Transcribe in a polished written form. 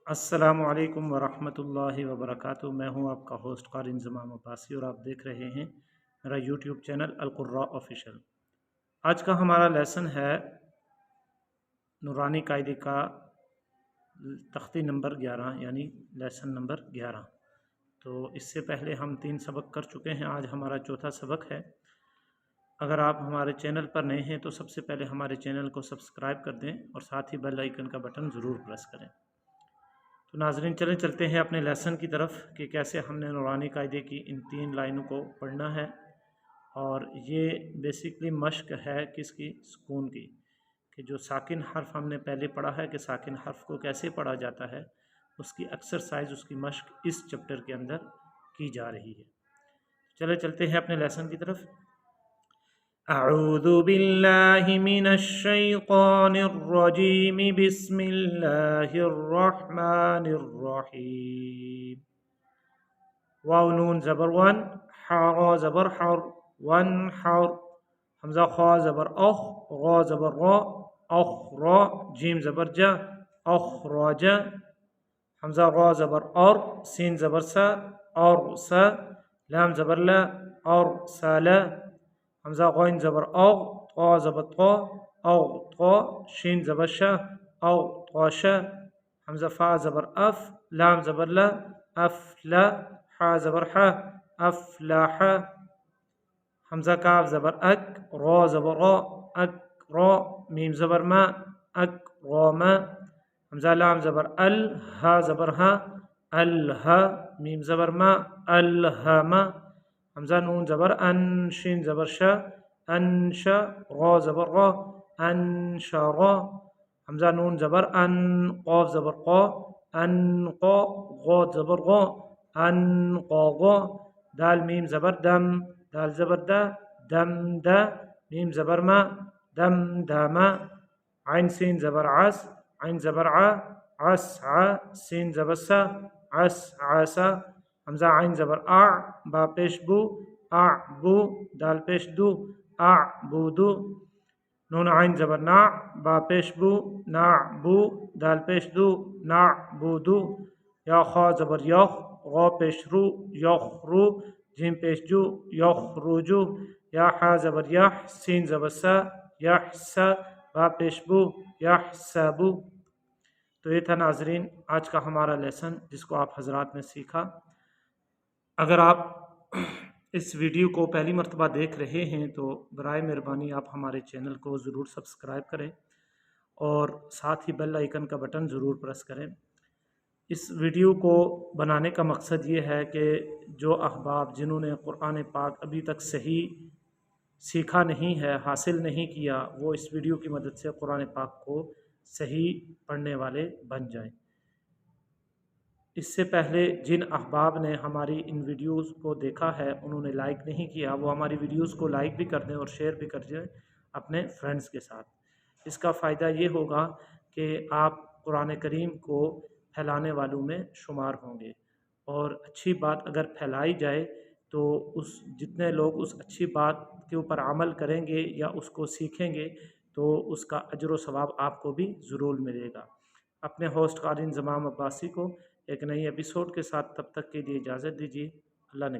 अस्सलामु अलैकुम वरहमतुल्लाहि वबरकातुहू। मैं हूं आपका होस्ट क़ारी इंज़माम अब्बासी और आप देख रहे हैं मेरा यूट्यूब चैनल अल-क़ुर्रा ऑफ़िशियल। आज का हमारा लेसन है नूरानी कायदे का तख्ती नंबर 11 यानी लेसन नंबर 11। तो इससे पहले हम 3 सबक कर चुके हैं, आज हमारा चौथा सबक है। अगर आप हमारे चैनल पर नए हैं तो सबसे पहले हमारे चैनल को सब्सक्राइब कर दें और साथ ही बेल आइकन का बटन ज़रूर प्रेस करें। तो नाज़रीन चलते हैं अपने लेसन की तरफ कि कैसे हमने नूरानी कायदे की इन 3 लाइनों को पढ़ना है। और ये बेसिकली मश्क है किसकी, सुकून की, कि जो साकिन हर्फ हमने पहले पढ़ा है कि साकिन हर्फ को कैसे पढ़ा जाता है, उसकी एक्सरसाइज, उसकी मश्क इस चैप्टर के अंदर की जा रही है। चलते हैं अपने लेसन की तरफ। अऊज़ु बिल्लाहि मिनश शैतानिर रजीम, बिस्मिल्लाहिर रहमानिर रहीम। वाव नून ज़बर वन, हा रा ज़बर हर, वन हर। हमज़ा खा ज़बर अख, गा ज़बर गा, अखरा। जीम ज़बर जा, अखराजा। हमज़ा गा ज़बर और, सीन ज़बर सा, और सा। लाम ज़बर ला, और साला। हमज़ा गौन ज़बर औ, ता ज़बर ता, औ ता। शीन ज़बर शा, औ ताशा। हमज़ा फा ज़बर अफ, लाम ज़बर ला, अफला। हा ज़बर हा, अफलाहा। हमज़ा काफ ज़बर अक, रा ज़बर रा, अकरा। मीम ज़बर मा, अकरामा। हमज़ा लाम ज़बर अल, हा ज़बर हा, अलहा। मीम ज़बर मा, अलहमा। हमज़ा नून ज़बर अन, शीन ज़बर शा, अनशा। रा ज़बर रा, अनशरा। हमज़ा नून ज़बर अन, क़ाफ ज़बर क़ा, अनक़ा। ग़ा ज़बर ग़ा, अनक़ा। दाल मीम ज़बर दम, दाल ज़बर दा, दम दा। मीम ज़बर मा, दम दामा। आइन सीन ज़बर आस, आइन ज़बर आ, आस आ। सीन ज़बर सा, आस आसा। हमज़ा आइन ज़बर आ, बा पेश बू, आ बू। दाल पेश दू, आ बूदू। नून आइन ज़बर ना, बा पेश बू, ना बू। दाल पेश दू, ना बूदू। या खा ज़बर यख, ग़ा पेश रू, यखरू। जीम पेश जू, यखरूजू। या हा ज़बर यह, सीन ज़बर सा, यहसा। बा पेश बू, यहसबू। तो ये था नाज़रीन आज का हमारा लेसन जिसको आप हज़रात ने सीखा। अगर आप इस वीडियो को पहली मर्तबा देख रहे हैं तो बराए मेहरबानी आप हमारे चैनल को ज़रूर सब्सक्राइब करें और साथ ही बेल आइकन का बटन ज़रूर प्रेस करें। इस वीडियो को बनाने का मकसद ये है कि जो अहबाब जिन्होंने कुरान पाक अभी तक सही सीखा नहीं है, हासिल नहीं किया, वो इस वीडियो की मदद से कुरान पाक को सही पढ़ने वाले बन जाएं। इससे पहले जिन अहबाब ने हमारी इन वीडियोस को देखा है उन्होंने लाइक नहीं किया, वो हमारी वीडियोस को लाइक भी कर दें और शेयर भी कर दें अपने फ्रेंड्स के साथ। इसका फ़ायदा ये होगा कि आप कुरान करीम को फैलाने वालों में शुमार होंगे और अच्छी बात अगर फैलाई जाए तो उस जितने लोग उस अच्छी बात के ऊपर अमल करेंगे या उसको सीखेंगे तो उसका अजर व सवाब आपको भी ज़रूर मिलेगा। अपने होस्ट क़ारी इंज़माम अब्बासी को एक नई एपिसोड के साथ तब तक के लिए इजाज़त दीजिए। अल्लाह ने